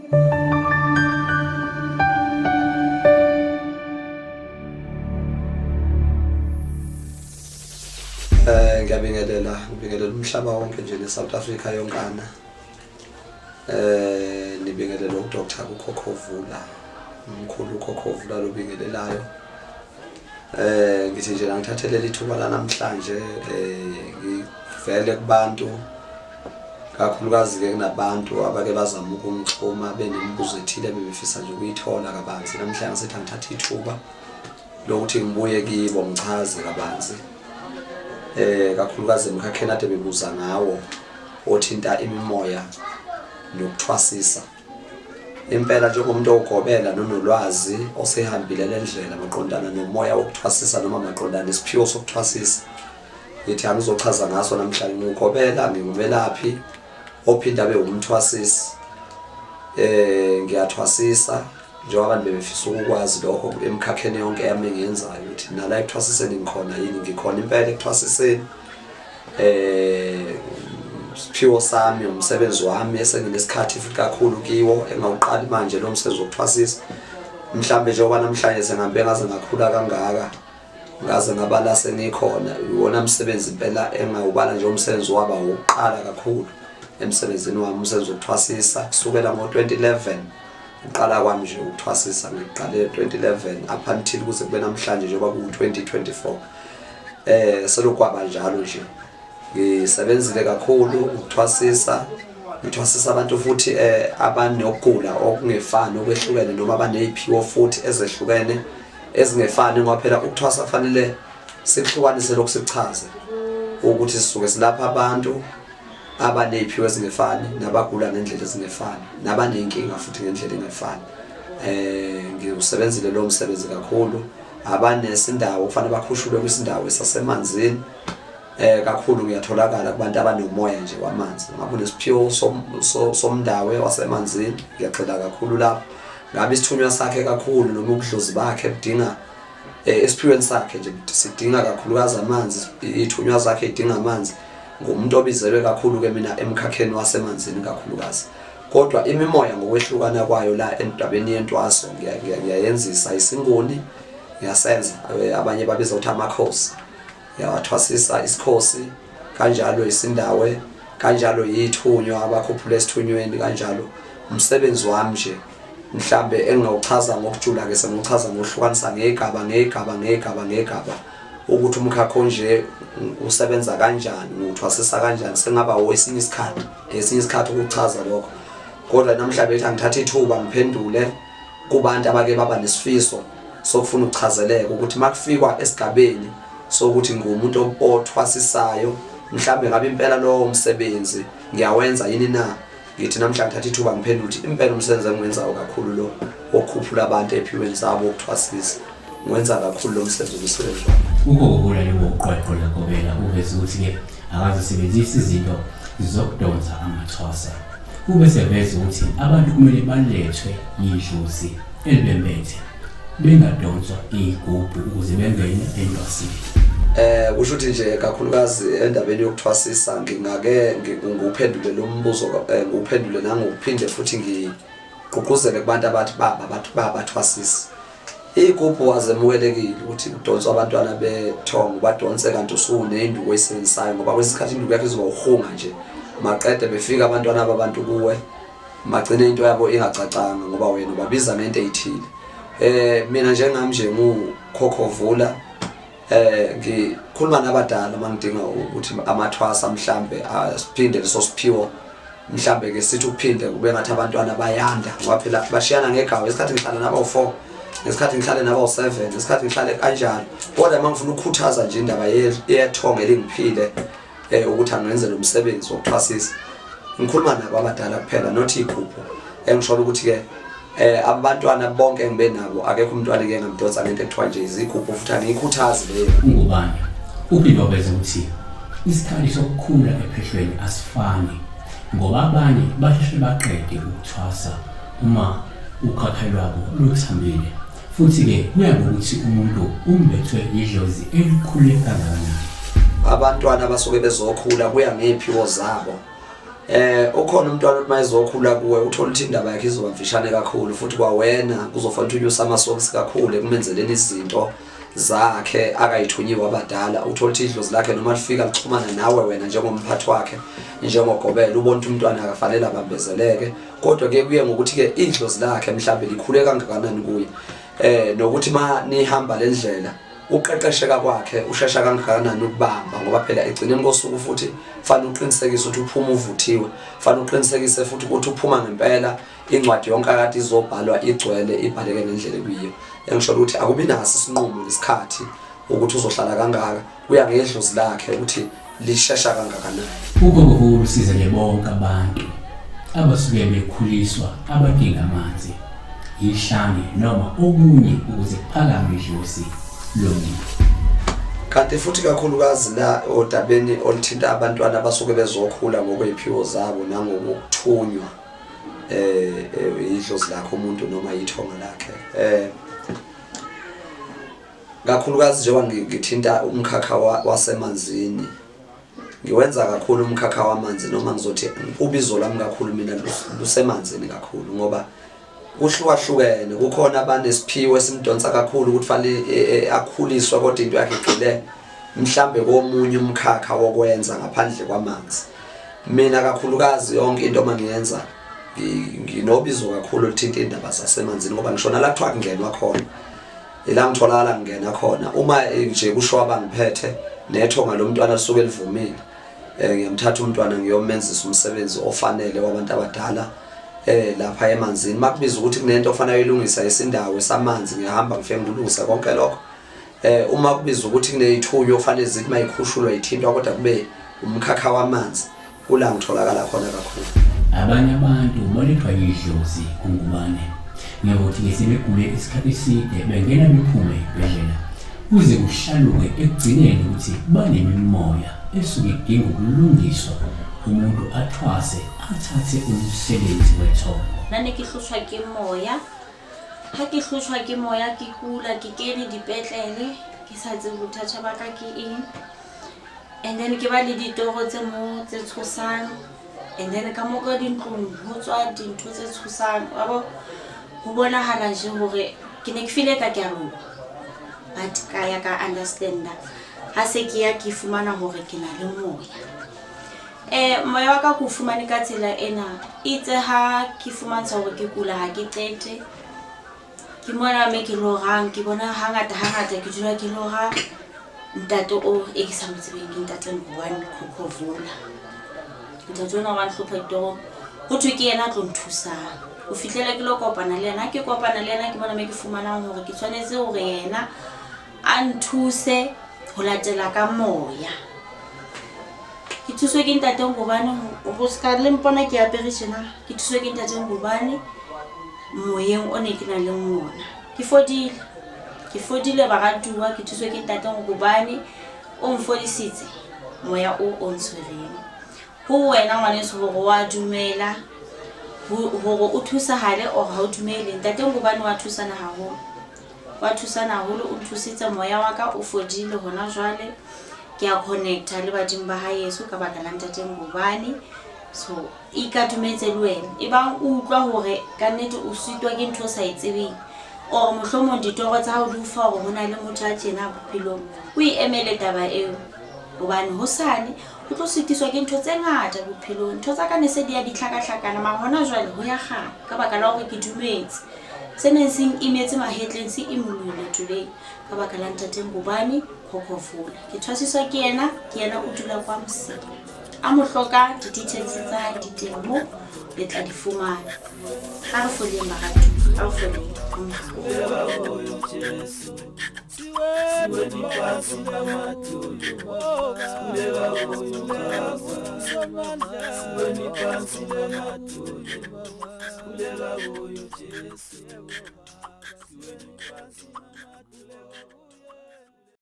Ngibingelela umhlaba wonke nje neSouth Africa yonkana. Nibingelela uDr. uKhokhovula, umkhulu uKhokhovula lobingelelayo. Ngithi nje ngithathelele ithuba lanamhlanje ngivele kubantu kakhulukazi ke kunabantu abake bazama ukungixhuma benemibuzo ethile bebefisa nje ukuyithola kabanzi. Namhlanje ngisethi ngithatha ithuba lokuthi ngibuye kibo ngichaze kabanzi kakhulukazi emkhakheni ade bebuza ngawo othinta imimoya nokuthwasisa. Impela njengomuntu ogobela nonolwazi osehambile lendlela maqondana nomoya wokuthwasisa noma maqondana nesiphiwo sokuthwasisa, ngithi angizochaza ngaso namhlanje. Ngigobela, ngingumelaphi ophinda abe umthwasisi. Ngiyathwasisa njengoba abantu bebefisa ukwazi lokho emkhakheni yonke yami engiyenzayo ukuthi nala ekuthwasiseni ngikhona yini, ngikhona impela ekuthwasiseni. Siphiwo sami umsebenzi wami esenginesikhathi futhi kakhulu kiwo engawuqala manje lo msebenzi wokuthwasisa. Mhlambe njengoba namhlanje sengihambe ngaze ngakhula kangaka ngaze ngabala sengikhona, iwona msebenzi impela engawubala nje umsebenzi waba wokuqala kakhulu emsebenzini wami, umsebenzi wokuthwasisa kusukela ngo-2011. Uqala kwami nje ukuthwasisa ngiqale 2011 up until kuze kube namhlanje njengoba ku-2024. Selokwaba njalo nje ngisebenzile kakhulu ukuthwasisa, ngithwasisa abantu futhi abanokugula okungefani okwehlukene noma abaneziphiwo futhi ezehlukene ezingefani, ngoba phela ukuthwasa kufanele sikuhlukanise lokhu sikuchaze ukuthi sisuke silapha abantu abaneziphiwo ezingefani nabagula ngendlela ezingefani nabanenkinga futhi ngendlela engefani. Ngiwusebenzile lo msebenzi kakhulu. Abanesindawo kufanele bakhushulwe kwisindawo esasemanzini. Kakhulu ngiyatholakala kubantu abanomoya nje wamanzi. Ngabe unesiphiwo somndawo wasemanzini, ngiyagxila kakhulu lapho. Ngabe isithunywa sakhe kakhulu noma ubudlozi bakhe budinga esiphiweni sakhe nje sidinga kakhulukazi amanzi, ithunywa zakhe idinga amanzi. Ngumuntu obizelwe kakhulu ke mina emkhakheni wasemanzini kakhulukazi. Kodwa imimoya ngokwehlukana kwayo la endabeni yentwaso ngiyayenzisa isinguni, ngiyasenza abanye babiza ukuthi amakhosi. Yawathwasisa isikhosi, kanjalo isindawe, kanjalo yithunywa abakhuphula esithunyweni, kanjalo umsebenzi wami nje mhlambe engawuchaza ngokujula ke sengichaza ngokuhlukanisa ngegaba ukuthi umkhakha nje usebenza kanjani, uthwasisa kanjani. Sengaba owesinye isikhathi ukuchaza lokho, kodwa namhlanje bethi ngithatha ithuba ngiphendule kubantu abake baba nesifiso sokufuna ukuchazeleka ukuthi makufikwa esigabeni sokuthi ngumuntu othwasisayo mhlambe ngabe impela lo umsebenzi ngiyawenza yini na. Ngithi namhlanje ngithatha ithuba ngiphendule ukuthi impela umsebenzi engiwenzayo kakhulu lo okukhuphula abantu emphiweni zabo ukuthwasisa, ngiwenza kakhulu lo msebenzi wami. Ukukhuphula lelo qweqo lakobela uveze ukuthi ke akazisebenzisa izinto zokudonsa amathwasa. Ube seveze ukuthi abantu kumele balethwe yidlozi elibembethe bengadonswa igubhu ukuze bengene entwasini. Kusho ukuthi nje kakhulukazi endabeni yokuthwasisa ngingake nguphendule lo mbuzo, nguphendule nangokuphinde futhi ngigqugquzele kubantu abathi bathwasisa. Igubhu wazemukelekile ukuthi kudonswa abantwana bethongo badonse kanti usunenduku oyisebenzisayo, ngoba kwesikhathi induku yakhe izoba uhunga nje maqede befika abantwana ababantu kuwe magcine into yabo ingacacanga ngoba wena ubabiza ngento ezithile. Mina njengami nje nguKhokhovula ngikhuluma nabadala mangidinga ukuthi amathwasa mhlambe asiphinde leso siphiwo mhlambe ke sithi ukuphinde kube ngathi abantwana bayanda ngoba phela bashiyana ngegawa. Isikhathi ngihlala nabo 4, ngesikhathi ngihlale nabo 7, ngesikhathi ngihlale kanjalo. Kodwa mangifuna ukukhuthaza nje indaba yethonga elingiphile ukuthi angenze lo msebenzi wokuthwasisa, ngikhuluma nabo abadala kuphela not igubhu. Engisho ukuthi ke abantwana bonke engibe nabo akekho umntwana ke ngamdonsa ngento ekuthiwa nje izigubhu futhi angiyikhuthazi leyo. Ungubani uphinde wabeza ukuthi isikhathi sokukhula ephehlweni asifani, ngoba abanye basheshe baqede ukuthwasa uma ukhakha lwabo luthambile, futhi ke kuya ngokuthi umuntu umbethwe idlozi elikhule kangakanani. Abantwana abasuke bezokhula kuya ngeziphiwo zabo Ukhona umntwana uthi mayizokhula kuwe uthola ukuthi indaba yakhe izoba mfishane kakhulu futhi kwawena kuzofanele ukuthi unyuse amasokisi kakhulu ekumenzeleni izinto zakhe akayithunyiwe abadala. Uthola ukuthi idlozi lakhe noma lifika lixhumana nawe wena njengomphathi wakhe njengogobela ubona ukuthi umntwana akafanele abambezeleke, kodwa kuye ngokuthi idlozi lakhe mhlawumbe likhule kangakanani kuye, nokuthi ma nihamba le ndlela uqeqesheka kwakhe ushesha kangakanani ukubamba, ngoba phela egcineni kosuku futhi fanele uqinisekise ukuthi uphuma uvuthiwe, fanele uqinisekise futhi ukuthi uphuma ngempela incwadi yonke akade izobhalwa igcwele ibhaleke ngendlela ekuyiyo. Engisho ukuthi akubi naso isinqumo lesikhathi ukuthi uzohlala kangaka, kuya ngedlozi lakhe ukuthi lishesha kangakanani. Ugogo sizele bonke abantu abasuke bekhuliswa abadinga amanzi, ihlane noma okunye ukuze kuphakame idlozi lomndeni. Kanti futhi kakhulukazi la odabeni oluthinta abantwana abasuke bezokhula ngokweziphiwo zabo nangokuthunywa idlozi lakhe umuntu noma ithonga lakhe. Kakhulukazi njengoba ngithinta umkhakha wasemanzini, ngiwenza kakhulu umkhakha wamanzi noma ngizothi ubizo lami kakhulu mina lusemanzini kakhulu, ngoba kuhlukahlukene. Kukhona abanesiphiwo esimdonsa kakhulu ukuthi fanele akhuliswe kodwa into yakhe igxile mhlambe komunye umkhakha wokwenza ngaphandle kwamanzi. Mina kakhulukazi yonke into mangiyenza nginobizo kakhulu lithinta indaba zasemanzini, ngoba ngishona la kuthiwa kungenwa khona ila ngitholakala ngena khona. Uma nje kusho abangiphethe nethonga lomntwana lisuke livumile, ngiyamthatha umntwana ngiyomenzisa umsebenzi ofanele wabantu abadala lapha emanzini. Makubiza ukuthi kunento ofanele uyilungisa isindawo samanzi, ngihamba ngifike ngilungisa konke lokho. Uma kubiza ukuthi kunezithunywa ofanele zithi mayikhushulwa ithintwa kodwa kube umkhakha wamanzi, kula ngitholakala khona kakhulu. Abanye abantu balethwa idlozi ungubane, ngokuthi sebegule isikhathi eside bengena bephume ibhedlela kuze kushaluke ekugcineni ukuthi banemimoya esuke idinga ukulungiswa, umuntu athwase athathe umsebenzi wethongo. Nane ke hlotswa ke moya, ha ke hlotswa ke moya ke kula ke kene dipetlele ke sa tsebe bothata ba ka ke eng, and then ke ba le ditoro tse mo tse tshosang, and then ka mo ka dintlong ho tswa dintho tse tshosang. Wa bo ho bonahala je hore ke ne ke file ka karo, but ka ya ka understand ha se ke ya ke fumana hore ke na le moya. Moya wa ka ko fumane ka tsela ena itse ha ke fumantsha hore ke kula ha ke qete ke mona me ke lorang, ke bona hangata ke dula ke lora ntate o e ke sa motsebeng ke ntate Ngwane Khokhovula. Ntate ona wa nhlopha ditoro ho thwe ke yena tlo nthusa, o fitlela ke lo kopana le yena, ke kopana le yena ke bona me ke fumana hore ke tshwanetse hore yena a nthuse ho latela ka moya. Ke thuswe ke ntate Ngwane ho ska le mpona ke apere tjena, ke thuswe ke ntate Ngwane moyeng o ne ke na le ngwana. Ke fodile baratuwa, ke thuswe ke ntate Ngwane o mfodisitse moya o ntshwereng. Ho wena ngwaneso hore wa dumela hore o thusa hale o ha o dumele, ntate Ngwane wa thusana haholo, wa thusana haholo, o thusitse moya wa ka o fodile. Hona jwale ke a connecta le badimo ba ha Yesu ka baka la ntate Ngwane. So ikatumetse le wena e bang o utlwa hore ka nnete o sitwa ke ntho sa itsebeng, o mohlomong ditoro tsa hao di ufa hore hona le motho a tjena bophelong, o emele taba eo, hobane hosane o tlo sitiswa ke ntho tse ngata bophelong. Ntho tsa ka ne se di a ditlhakatlhakana, mara hona jwale ho ya kgana ka baka la hore ke dumetse se neng seng imetse mahetleng se imolole today ka baka la ntate Ngwane Khokhovula. Ke thwasiswa ke yena o dula kwa Moseng, a mo hloka di-details tsa hae di teng mo le tla di fumana. Ha re foleng baratu, ha re foleng Siwe